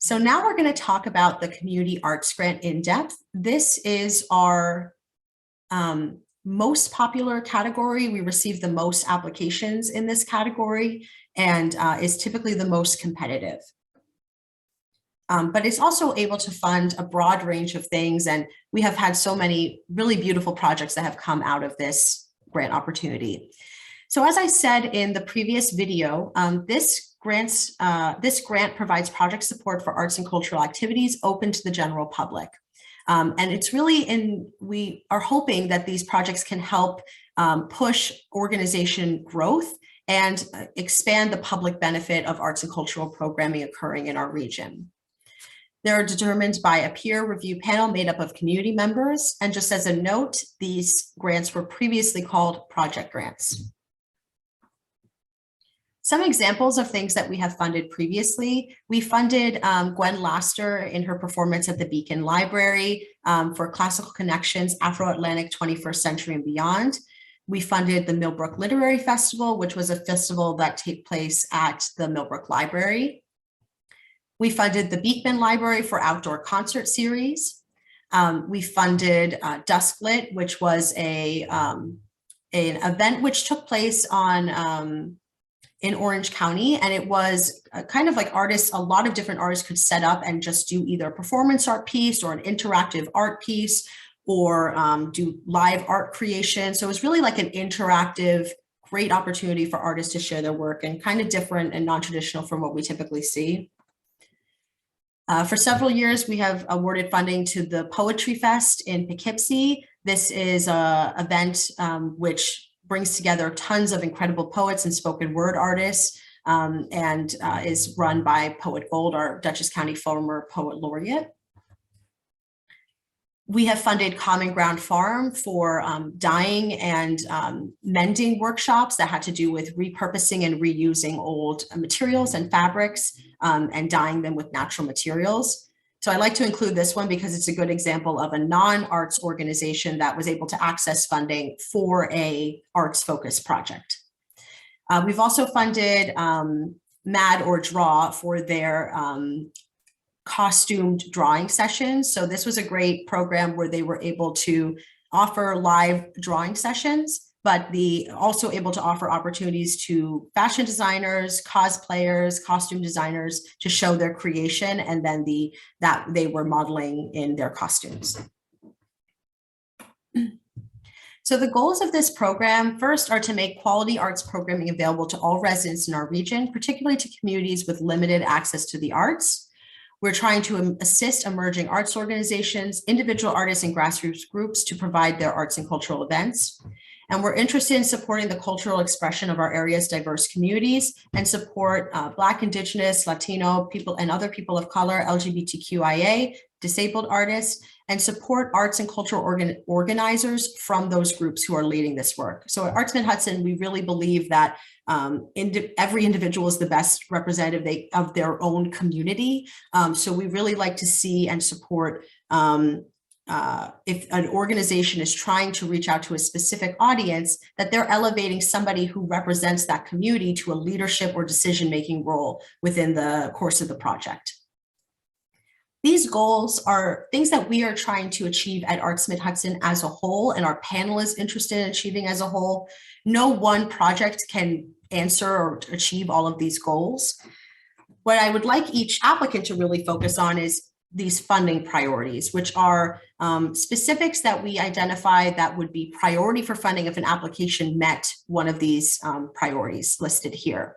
So now we're going to talk about the Community Arts Grant in depth. This is our most popular category. We receive the most applications in this category and is typically the most competitive. But it's also able to fund a broad range of things. And we have had so many really beautiful projects that have come out of this grant opportunity. So as I said in the previous video, this grant provides project support for arts and cultural activities open to the general public. And it's really we are hoping that these projects can help push organization growth and expand the public benefit of arts and cultural programming occurring in our region. They're determined by a peer review panel made up of community members. And just as a note, these grants were previously called project grants. Some examples of things that we have funded previously. We funded Gwen Laster in her performance at the Beacon Library for Classical Connections, Afro-Atlantic 21st Century and Beyond. We funded the Millbrook Literary Festival, which was a festival that took place at the Millbrook Library. We funded the Beekman Library for outdoor concert series. We funded Dusklit, which was an event which took place in Orange County, and it was kind of like artists, a lot of different artists could set up and just do either a performance art piece or an interactive art piece or do live art creation. So it was really like an interactive, great opportunity for artists to share their work and kind of different and non-traditional from what we typically see. For several years, we have awarded funding to the Poetry Fest in Poughkeepsie. This is an event which brings together tons of incredible poets and spoken word artists and is run by Poet Gold, our Dutchess County former poet laureate. We have funded Common Ground Farm for dyeing and mending workshops that had to do with repurposing and reusing old materials and fabrics and dyeing them with natural materials. So I like to include this one because it's a good example of a non-arts organization that was able to access funding for a arts-focused project. We've also funded Mad or Draw for their costumed drawing sessions. So this was a great program where they were able to offer live drawing sessions, but also able to offer opportunities to fashion designers, cosplayers, costume designers to show their creation, and then that they were modeling in their costumes. So the goals of this program first are to make quality arts programming available to all residents in our region, particularly to communities with limited access to the arts. We're trying to assist emerging arts organizations, individual artists, and grassroots groups to provide their arts and cultural events. And we're interested in supporting the cultural expression of our area's diverse communities and support Black, Indigenous, Latino people and other people of color, LGBTQIA, disabled artists, and support arts and cultural organizers from those groups who are leading this work. So at Arts Mid-Hudson, we really believe that every individual is the best representative of their own community. So we really like to see and support if an organization is trying to reach out to a specific audience, that they're elevating somebody who represents that community to a leadership or decision-making role within the course of the project. These goals are things that we are trying to achieve at Arts Mid-Hudson as a whole, and our panel is interested in achieving as a whole. No one project can answer or achieve all of these goals. What I would like each applicant to really focus on is these funding priorities, which are specifics that we identify that would be priority for funding if an application met one of these priorities listed here.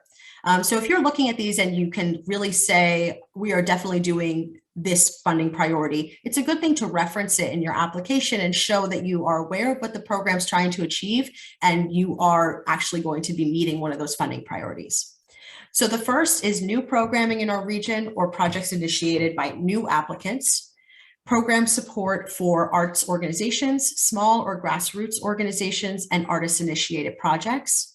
So if you're looking at these and you can really say, we are definitely doing this funding priority, it's a good thing to reference it in your application and show that you are aware of what the program's trying to achieve and you are actually going to be meeting one of those funding priorities. So the first is new programming in our region or projects initiated by new applicants, program support for arts organizations, small or grassroots organizations, and artist-initiated projects.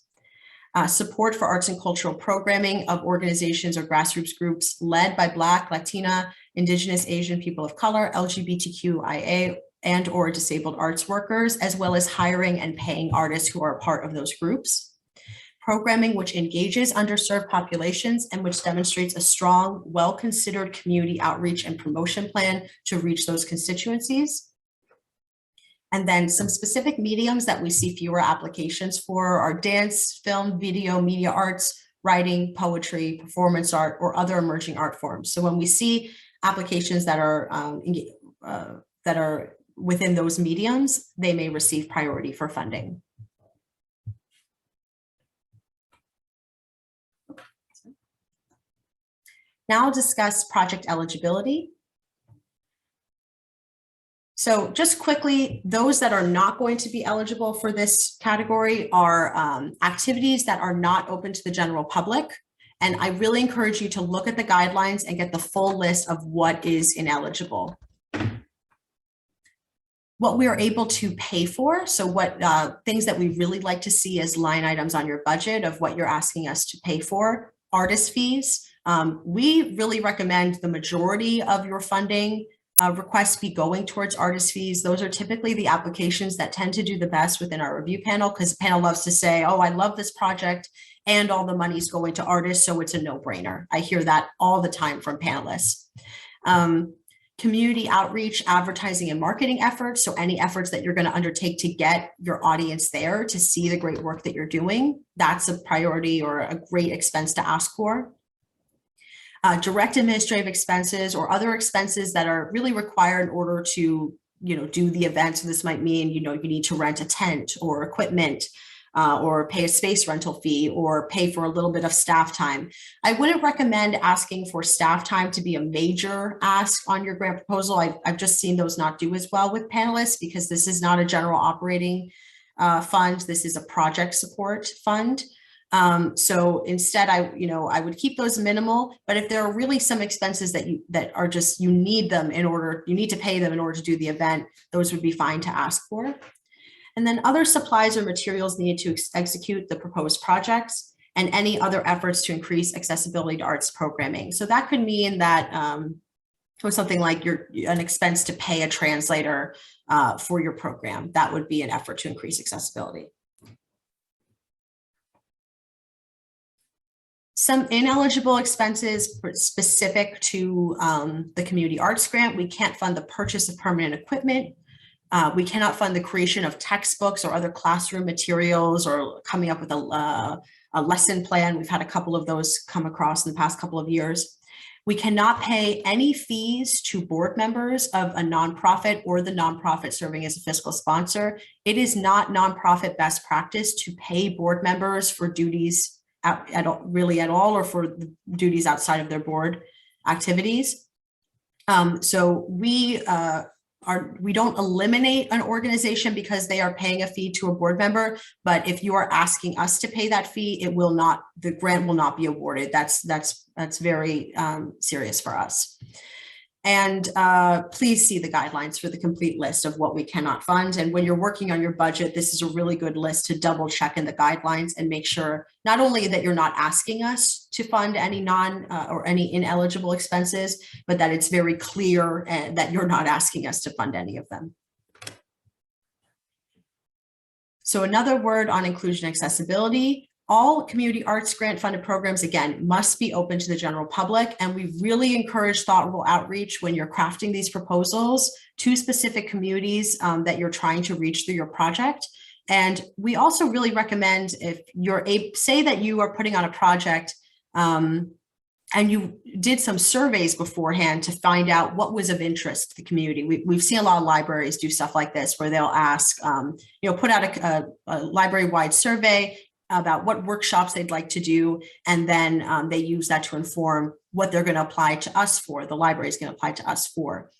Support for arts and cultural programming of organizations or grassroots groups led by Black, Latina, Indigenous, Asian, people of color, LGBTQIA, and or disabled arts workers, as well as hiring and paying artists who are a part of those groups. programming which engages underserved populations and which demonstrates a strong, well-considered community outreach and promotion plan to reach those constituencies. And then some specific mediums that we see fewer applications for are dance, film, video, media arts, writing, poetry, performance art, or other emerging art forms. So when we see applications that are within those mediums, they may receive priority for funding. Now I'll discuss project eligibility. So just quickly, those that are not going to be eligible for this category are activities that are not open to the general public. And I really encourage you to look at the guidelines and get the full list of what is ineligible. What we are able to pay for, so what things that we really like to see as line items on your budget of what you're asking us to pay for: artist fees. We really recommend the majority of your funding requests be going towards artist fees. Those are typically the applications that tend to do the best within our review panel, because the panel loves to say, oh, I love this project and all the money's going to artists, so it's a no-brainer. I hear that all the time from panelists. Community outreach, advertising, and marketing efforts. So any efforts that you're going to undertake to get your audience there to see the great work that you're doing, that's a priority or a great expense to ask for. Direct administrative expenses or other expenses that are really required in order to, do the event. So this might mean, you need to rent a tent or equipment, or pay a space rental fee, or pay for a little bit of staff time. I wouldn't recommend asking for staff time to be a major ask on your grant proposal. I've just seen those not do as well with panelists, because this is not a general operating fund. This is a project support fund. So instead, I would keep those minimal. But if there are really some expenses that are just, you need to pay them in order to do the event, those would be fine to ask for. And then other supplies or materials needed to execute the proposed projects, and any other efforts to increase accessibility to arts programming. So that could mean that or something like an expense to pay a translator for your program. That would be an effort to increase accessibility. Some ineligible expenses specific to the community arts grant. We can't fund the purchase of permanent equipment. We cannot fund the creation of textbooks or other classroom materials, or coming up with a lesson plan. We've had a couple of those come across in the past couple of years. We cannot pay any fees to board members of a nonprofit or the nonprofit serving as a fiscal sponsor. It is not nonprofit best practice to pay board members for duties at all, or for the duties outside of their board activities. So we don't eliminate an organization because they are paying a fee to a board member, but if you are asking us to pay that fee, the grant will not be awarded. That's very serious for us. And please see the guidelines for the complete list of what we cannot fund. And when you're working on your budget, this is a really good list to double check in the guidelines and make sure not only that you're not asking us to fund any or any ineligible expenses, but that it's very clear that you're not asking us to fund any of them. So another word on inclusion and accessibility. All community arts grant funded programs, again, must be open to the general public. And we really encourage thoughtful outreach when you're crafting these proposals to specific communities that you're trying to reach through your project. And we also really recommend, if you're say that you are putting on a project and you did some surveys beforehand to find out what was of interest to the community. We've seen a lot of libraries do stuff like this, where they'll ask, put out a library-wide survey about what workshops they'd like to do, and then they use that to inform what they're going to apply to us for, the library is going to apply to us for.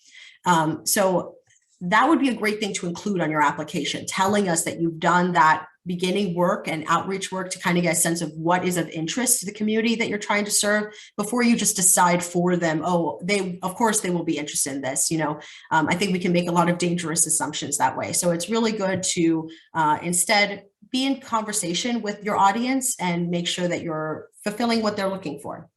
So that would be a great thing to include on your application, telling us that you've done that beginning work and outreach work to kind of get a sense of what is of interest to the community that you're trying to serve, before you just decide for them, oh, of course they will be interested in this. I think we can make a lot of dangerous assumptions that way. So it's really good to instead be in conversation with your audience and make sure that you're fulfilling what they're looking for.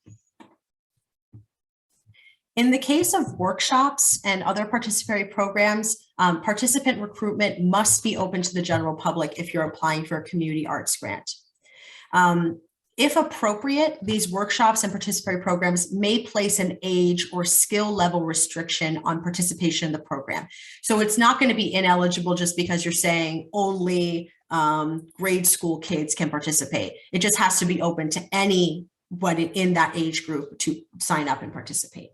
In the case of workshops and other participatory programs, participant recruitment must be open to the general public if you're applying for a community arts grant. If appropriate, these workshops and participatory programs may place an age or skill level restriction on participation in the program. So it's not going to be ineligible just because you're saying only grade school kids can participate. It just has to be open to anybody in that age group to sign up and participate.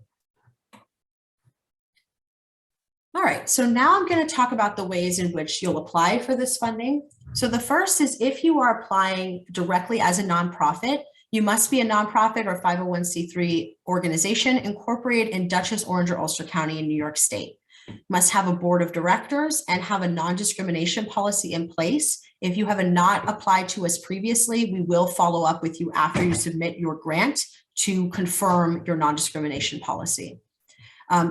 All right, so now I'm going to talk about the ways in which you'll apply for this funding. So the first is if you are applying directly as a nonprofit, you must be a nonprofit or 501c3 organization incorporated in Dutchess, Orange, or Ulster County in New York State. You must have a board of directors and have a non-discrimination policy in place. If you have not applied to us previously, we will follow up with you after you submit your grant to confirm your non-discrimination policy.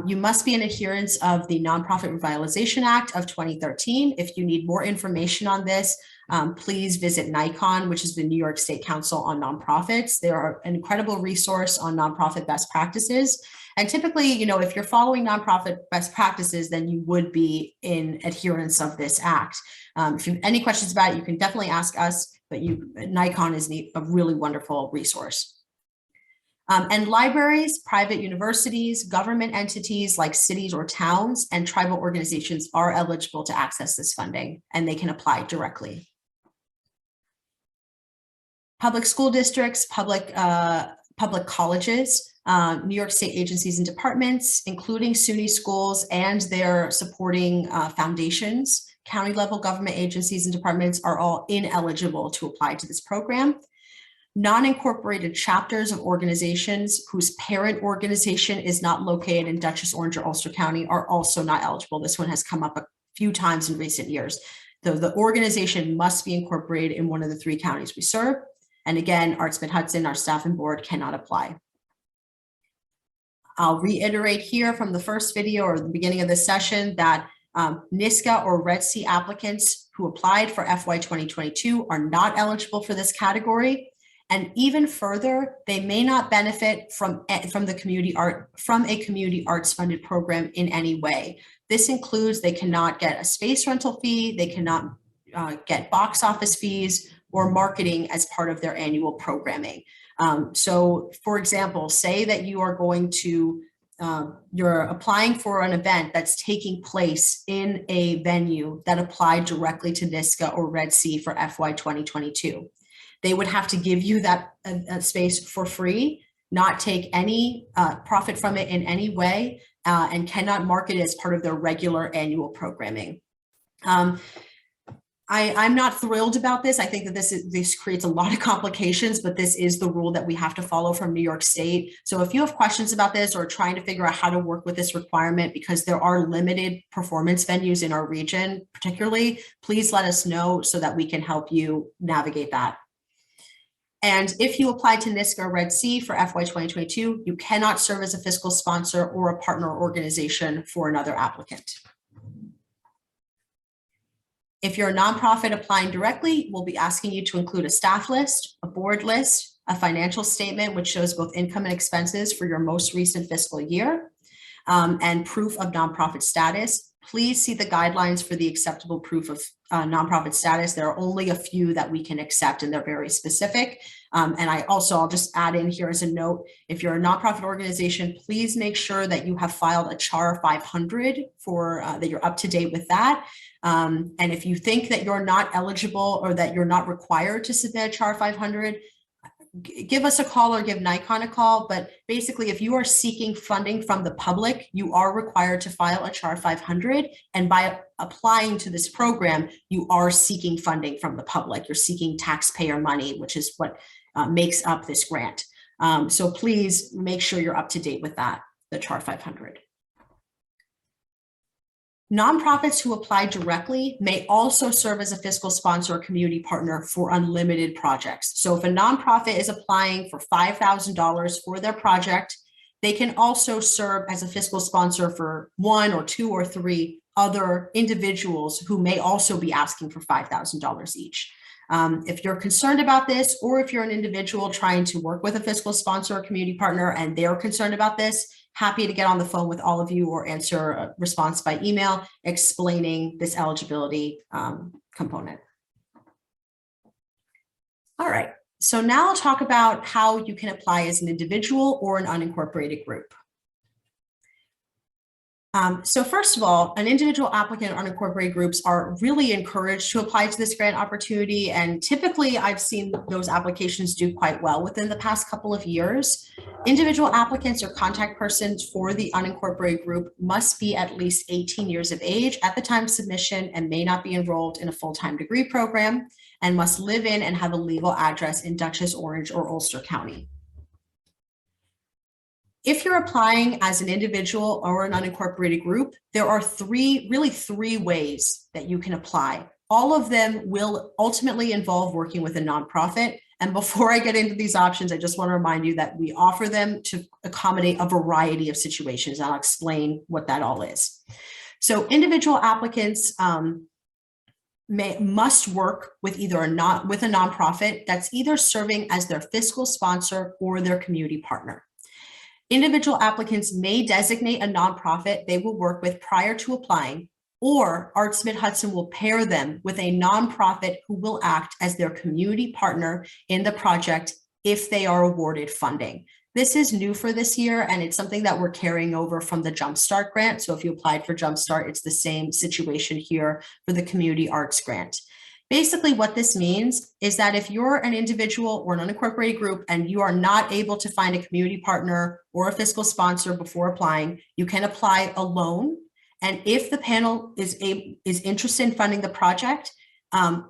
You must be in adherence of the Nonprofit Revitalization Act of 2013. If you need more information on this, please visit NICON, which is the New York State Council on Nonprofits. They are an incredible resource on nonprofit best practices. And typically, if you're following nonprofit best practices, then you would be in adherence of this act. If you have any questions about it, you can definitely ask us, but NICON is a really wonderful resource. And libraries, private universities, government entities like cities or towns, and tribal organizations are eligible to access this funding, and they can apply directly. Public school districts, public colleges, New York State agencies and departments, including SUNY schools and their supporting foundations, county level government agencies and departments are all ineligible to apply to this program. Non-incorporated chapters of organizations whose parent organization is not located in Dutchess, Orange, or Ulster County are also not eligible. This one has come up a few times in recent years. So the organization must be incorporated in one of the 3 counties we serve. And again, Arts Mid-Hudson, our staff and board cannot apply. I'll reiterate here from the first video or the beginning of this session that NISCA or Red Sea applicants who applied for FY 2022 are not eligible for this category. And even further, they may not benefit from a community arts funded program in any way. This includes they cannot get a space rental fee, they cannot get box office fees or marketing as part of their annual programming. So for example, say that you are going to, you're applying for an event that's taking place in a venue that applied directly to NISCA or Red Sea for FY 2022. They would have to give you that space for free, not take any profit from it in any way, and cannot market it as part of their regular annual programming. I'm not thrilled about this. I think that this creates a lot of complications, but this is the rule that we have to follow from New York State. So if you have questions about this or trying to figure out how to work with this requirement, because there are limited performance venues in our region, particularly, please let us know so that we can help you navigate that. And if you apply to NISCA or Red Sea for FY 2022, you cannot serve as a fiscal sponsor or a partner organization for another applicant. If you're a nonprofit applying directly, we'll be asking you to include a staff list, a board list, a financial statement, which shows both income and expenses for your most recent fiscal year, and proof of nonprofit status. Please see the guidelines for the acceptable proof of nonprofit status. There are only a few that we can accept, and they're very specific. And I'll just add in here as a note, if you're a nonprofit organization, please make sure that you have filed a CHAR 500 for that you're up to date with that. And if you think that you're not eligible or that you're not required to submit a CHAR 500, give us a call or give NICON a call. But basically, if you are seeking funding from the public, you are required to file a CHAR 500. And by applying to this program, you are seeking funding from the public. You're seeking taxpayer money, which is what makes up this grant. So please make sure you're up to date with that, the CHAR 500. Nonprofits who apply directly may also serve as a fiscal sponsor or community partner for unlimited projects. So if a nonprofit is applying for $5,000 for their project, they can also serve as a fiscal sponsor for 1 or 2 or 3 other individuals who may also be asking for $5,000 each. If you're concerned about this, or if you're an individual trying to work with a fiscal sponsor or community partner and they're concerned about this, happy to get on the phone with all of you or answer a response by email explaining this eligibility component. All right, So now I'll talk about how you can apply as an individual or an unincorporated group. So first of all, an individual applicant or unincorporated groups are really encouraged to apply to this grant opportunity. And typically I've seen those applications do quite well within the past couple of years. Individual applicants or contact persons for the unincorporated group must be at least 18 years of age at the time of submission and may not be enrolled in a full-time degree program and must live in and have a legal address in Dutchess, Orange, or Ulster County. If you're applying as an individual or an unincorporated group, there are three ways that you can apply. All of them will ultimately involve working with a nonprofit. And before I get into these options, I just want to remind you that we offer them to accommodate a variety of situations. I'll explain what that all is. So individual applicants must work with either a nonprofit that's either serving as their fiscal sponsor or their community partner. Individual applicants may designate a nonprofit they will work with prior to applying, or Arts Mid-Hudson will pair them with a nonprofit who will act as their community partner in the project if they are awarded funding. This is new for this year, and it's something that we're carrying over from the Jumpstart grant. So if you applied for Jumpstart, it's the same situation here for the Community Arts Grant. Basically, what this means is that if you're an individual or an unincorporated group and you are not able to find a community partner or a fiscal sponsor before applying, you can apply alone. And if the panel is interested in funding the project,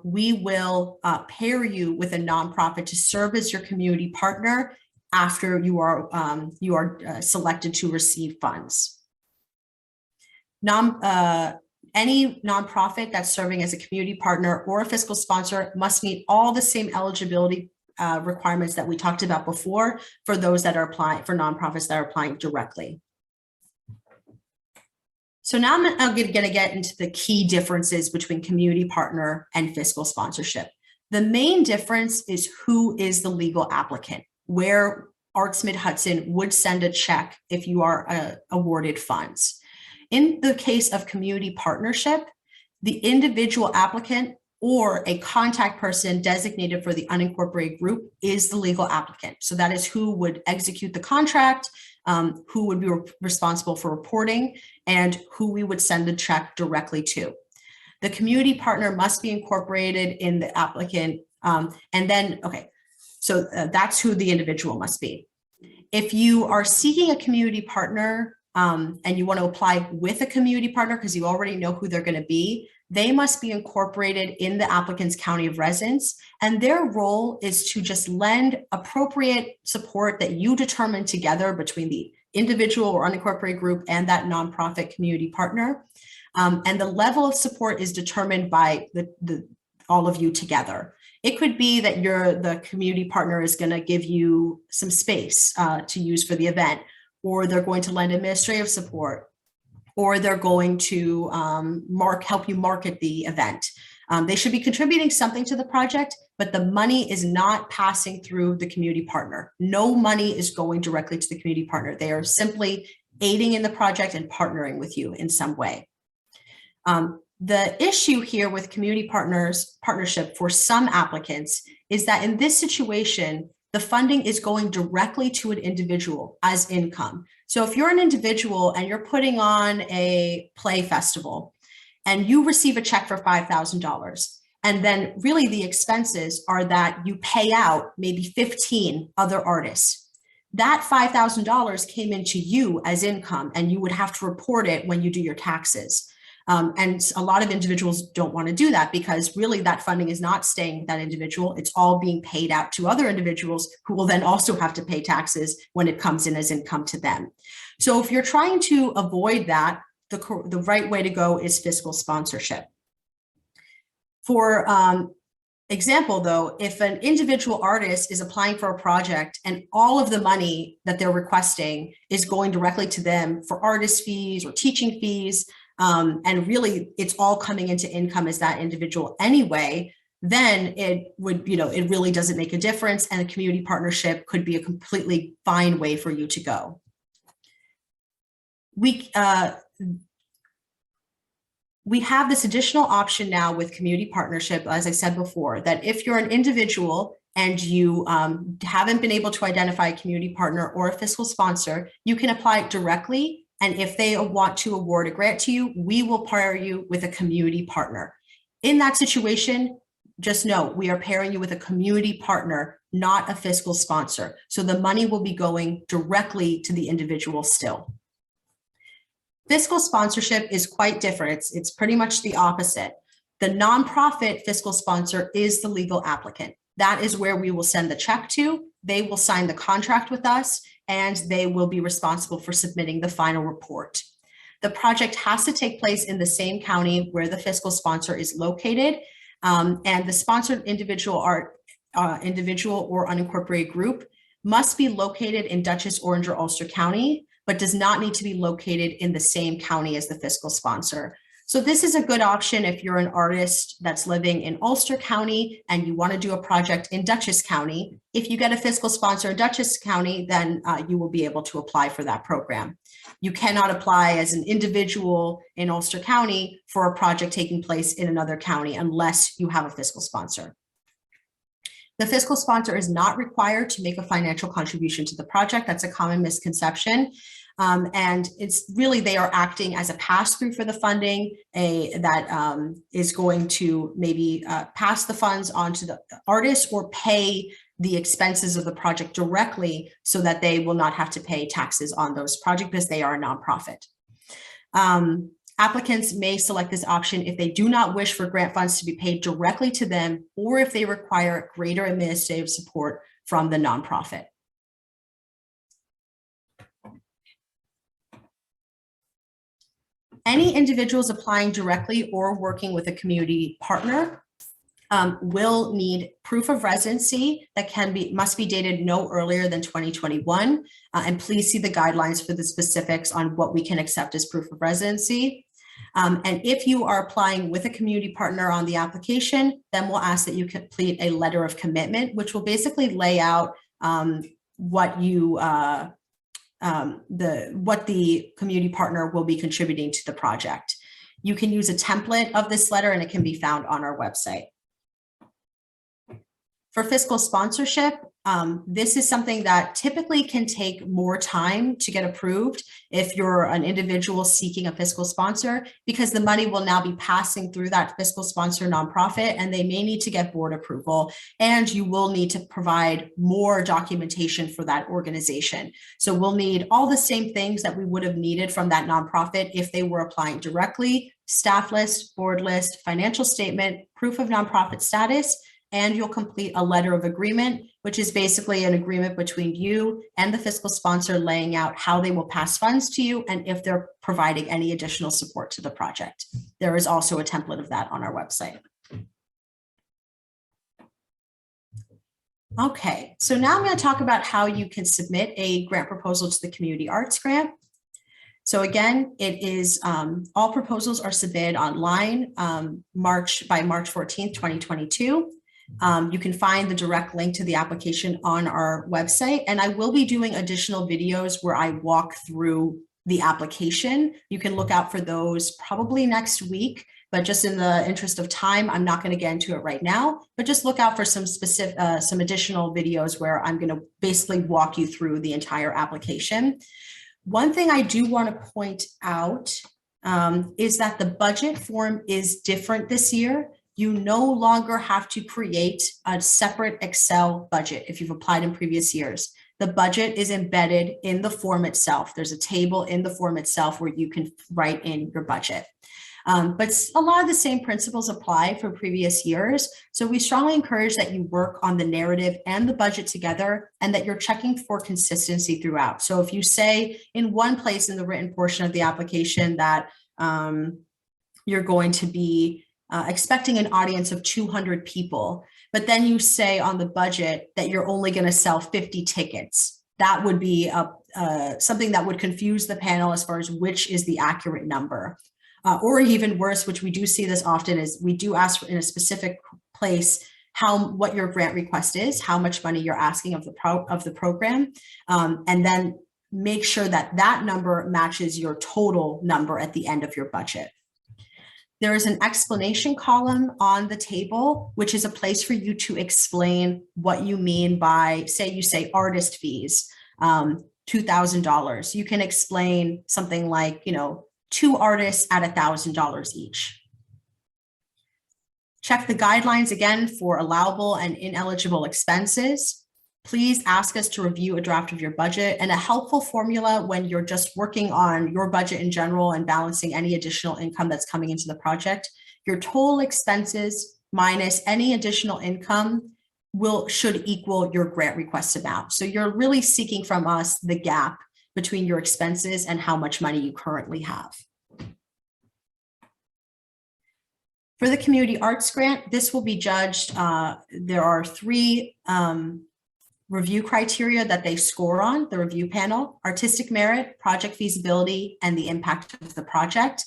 we will pair you with a nonprofit to serve as your community partner after you are selected to receive funds. Any nonprofit that's serving as a community partner or a fiscal sponsor must meet all the same eligibility requirements that we talked about before for those that are applying, for nonprofits that are applying directly. So now I'm going to get into the key differences between community partner and fiscal sponsorship. The main difference is who is the legal applicant, where Arts Mid-Hudson would send a check if you are awarded funds. In the case of community partnership, the individual applicant or a contact person designated for the unincorporated group is the legal applicant. So that is who would execute the contract, who would be responsible for reporting, and who we would send the check directly to. The community partner must be incorporated in the applicant. So that's who the individual must be. If you are seeking a community partner, and you want to apply with a community partner because you already know who they're going to be, they must be incorporated in the applicant's county of residence. And their role is to just lend appropriate support that you determine together between the individual or unincorporated group and that nonprofit community partner. And the level of support is determined by all of you together. It could be that the community partner is going to give you some space to use for the event, or they're going to lend administrative support, or they're going to help you market the event. They should be contributing something to the project, but the money is not passing through the community partner. No money is going directly to the community partner. They are simply aiding in the project and partnering with you in some way. The issue here with community partnership for some applicants is that in this situation, the funding is going directly to an individual as income. So if you're an individual and you're putting on a play festival and you receive a check for $5,000, and then really the expenses are that you pay out maybe 15 other artists, that $5,000 came into you as income and you would have to report it when you do your taxes. And a lot of individuals don't want to do that because really that funding is not staying with that individual. It's all being paid out to other individuals who will then also have to pay taxes when it comes in as income to them. So if you're trying to avoid that, the right way to go is fiscal sponsorship. For example, though, if an individual artist is applying for a project and all of the money that they're requesting is going directly to them for artist fees or teaching fees, and really it's all coming into income as that individual anyway, then it would, it really doesn't make a difference, and a community partnership could be a completely fine way for you to go. We have this additional option now with community partnership, as I said before, that if you're an individual and you haven't been able to identify a community partner or a fiscal sponsor, you can apply directly. And if they want to award a grant to you, we will pair you with a community partner. In that situation, just know we are pairing you with a community partner, not a fiscal sponsor. So the money will be going directly to the individual still. Fiscal sponsorship is quite different. It's pretty much the opposite. The nonprofit fiscal sponsor is the legal applicant. That is where we will send the check to. They will sign the contract with us, and they will be responsible for submitting the final report. The project has to take place in the same county where the fiscal sponsor is located, and the sponsored individual or unincorporated group must be located in Dutchess, Orange, or Ulster County, but does not need to be located in the same county as the fiscal sponsor. So this is a good option if you're an artist that's living in Ulster County and you want to do a project in Dutchess County. If you get a fiscal sponsor in Dutchess County, then you will be able to apply for that program. You cannot apply as an individual in Ulster County for a project taking place in another county unless you have a fiscal sponsor. The fiscal sponsor is not required to make a financial contribution to the project. That's a common misconception. And it's really, they are acting as a pass-through for the funding that is going to maybe pass the funds on to the artist or pay the expenses of the project directly so that they will not have to pay taxes on those projects because they are a nonprofit. Applicants may select this option if they do not wish for grant funds to be paid directly to them or if they require greater administrative support from the nonprofit. Any individuals applying directly or working with a community partner will need proof of residency that must be dated no earlier than 2021. And please see the guidelines for the specifics on what we can accept as proof of residency. And if you are applying with a community partner on the application, then we'll ask that you complete a letter of commitment, which will basically lay out what the community partner will be contributing to the project. You can use a template of this letter and it can be found on our website. For fiscal sponsorship, this is something that typically can take more time to get approved if you're an individual seeking a fiscal sponsor, because the money will now be passing through that fiscal sponsor nonprofit and they may need to get board approval, and you will need to provide more documentation for that organization. So we'll need all the same things that we would have needed from that nonprofit if they were applying directly: staff list, board list, financial statement, proof of nonprofit status, and you'll complete a letter of agreement, which is basically an agreement between you and the fiscal sponsor laying out how they will pass funds to you and if they're providing any additional support to the project. There is also a template of that on our website. Okay, so now I'm going to talk about how you can submit a grant proposal to the Community Arts Grant. So again, it is all proposals are submitted online by March 14th, 2022. You can find the direct link to the application on our website, and I will be doing additional videos where I walk through the application. You can look out for those probably next week, but just in the interest of time, I'm not going to get into it right now, but just look out for some additional videos where I'm going to basically walk you through the entire application. One thing I do want to point out is that the budget form is different this year. You no longer have to create a separate Excel budget if you've applied in previous years. The budget is embedded in the form itself. There's a table in the form itself where you can write in your budget. But a lot of the same principles apply for previous years. So we strongly encourage that you work on the narrative and the budget together and that you're checking for consistency throughout. So if you say in one place in the written portion of the application that you're going to be expecting an audience of 200 people, but then you say on the budget that you're only going to sell 50 tickets, that would be something that would confuse the panel as far as which is the accurate number. Or even worse, which we do see this often, is we do ask in a specific place what your grant request is, how much money you're asking of the program, and then make sure that that number matches your total number at the end of your budget. There is an explanation column on the table, which is a place for you to explain what you mean by, say you say artist fees, $2,000. You can explain something like, 2 artists at $1,000 each. Check the guidelines again for allowable and ineligible expenses. Please ask us to review a draft of your budget, and a helpful formula when you're just working on your budget in general and balancing any additional income that's coming into the project. Your total expenses minus any additional income should equal your grant request amount. So you're really seeking from us the gap between your expenses and how much money you currently have. For the community arts grant, this will be judged. There are 3 review criteria that they score on, the review panel: artistic merit, project feasibility, and the impact of the project.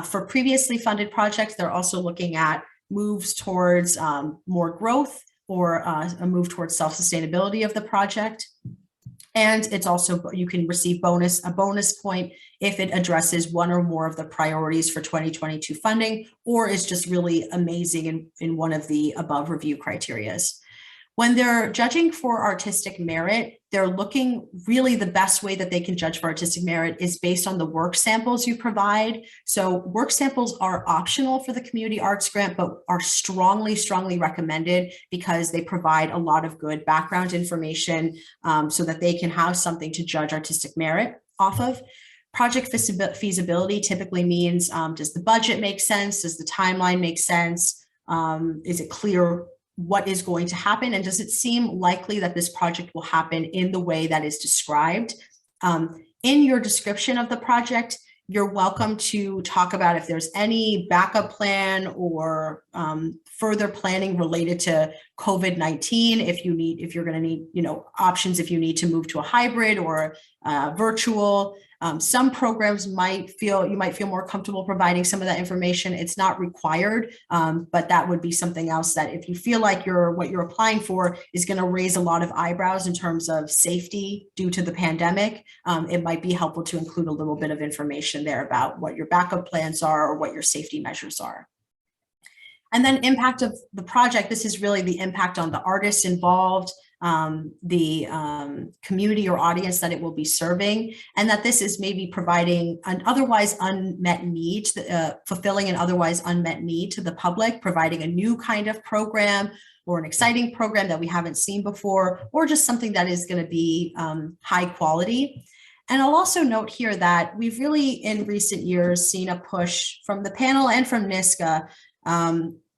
For previously funded projects, they're also looking at moves towards more growth or a move towards self-sustainability of the project. And it's also, you can receive a bonus point if it addresses one or more of the priorities for 2022 funding, or is just really amazing in one of the above review criterias. When they're judging for artistic merit, they're looking, really the best way that they can judge for artistic merit is based on the work samples you provide. So work samples are optional for the community arts grant, but are strongly, strongly recommended because they provide a lot of good background information so that they can have something to judge artistic merit off of. Project feasibility typically means, does the budget make sense? Does the timeline make sense? Is it clear what is going to happen? And does it seem likely that this project will happen in the way that is described? In your description of the project, you're welcome to talk about if there's any backup plan or further planning related to COVID-19, if you're going to need, options if you need to move to a hybrid or virtual. Some programs you might feel more comfortable providing some of that information. It's not required, but that would be something else that if you feel like what you're applying for is going to raise a lot of eyebrows in terms of safety due to the pandemic, it might be helpful to include a little bit of information there about what your backup plans are or what your safety measures are. And then impact of the project. This is really the impact on the artists involved, the community or audience that it will be serving, and that this is maybe providing an otherwise unmet need, fulfilling an otherwise unmet need to the public, providing a new kind of program or an exciting program that we haven't seen before, or just something that is going to be high quality. And I'll also note here that we've really in recent years seen a push from the panel and from NISCA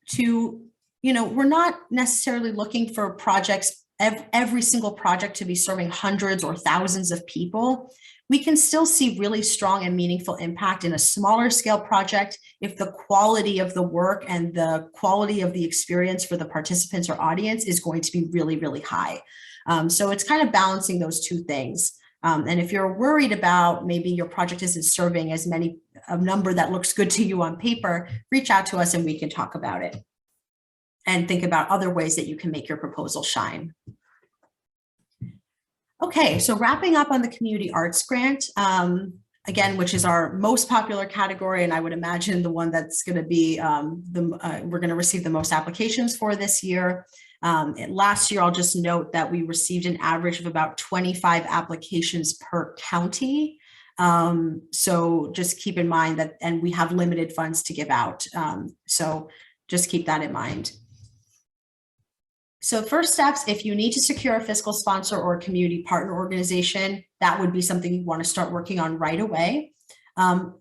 to, we're not necessarily looking for projects, every single project to be serving hundreds or thousands of people. We can still see really strong and meaningful impact in a smaller scale project if the quality of the work and the quality of the experience for the participants or audience is going to be really, really high. So it's kind of balancing those two things. And if you're worried about maybe your project isn't serving a number that looks good to you on paper, reach out to us and we can talk about it and think about other ways that you can make your proposal shine. Okay, so wrapping up on the community arts grant, again, which is our most popular category, and I would imagine the one that's going to be we're going to receive the most applications for this year. Last year, I'll just note that we received an average of about 25 applications per county. So just keep in mind that, and we have limited funds to give out. So just keep that in mind. So first steps, if you need to secure a fiscal sponsor or a community partner organization, that would be something you want to start working on right away.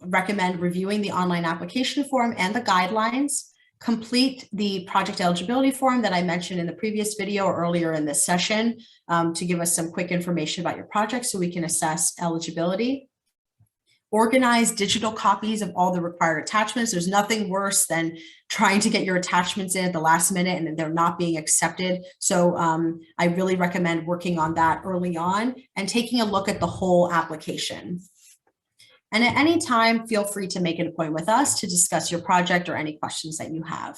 Recommend reviewing the online application form and the guidelines. Complete the project eligibility form that I mentioned in the previous video or earlier in this session to give us some quick information about your project so we can assess eligibility. Organize digital copies of all the required attachments. There's nothing worse than trying to get your attachments in at the last minute and they're not being accepted. So I really recommend working on that early on and taking a look at the whole application. And at any time, feel free to make an appointment with us to discuss your project or any questions that you have.